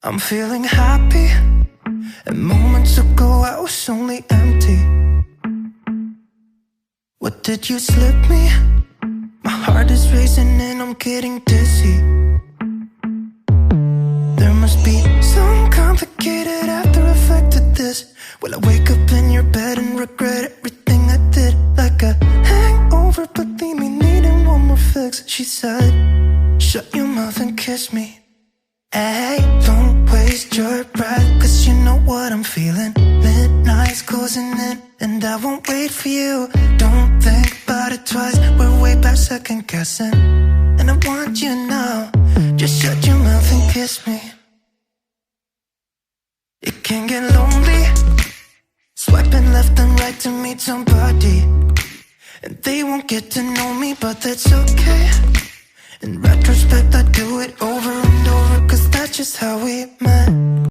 I'm feeling happy, and moments ago I was only empty. What did you slip me? My heart is racing and I'm getting dizzy. There must be some complicated after effect to this. Will I wake up in your bed and regret everything I did? Like a hangover, but leave me needing one more fix. She said, shut your mouth and kiss me. Hey, don't waste your breath, cause you know what I'm feeling. Midnight's closing in, and I won't wait for you. Don't think about it twice, we're way back second guessing. And I want you now, just shut your mouth and kiss me. It can get lonely, swiping left and right to meet somebody. And they won't get to know me, but that's okay. In retrospect, I do it over and over, cause that's just how we met.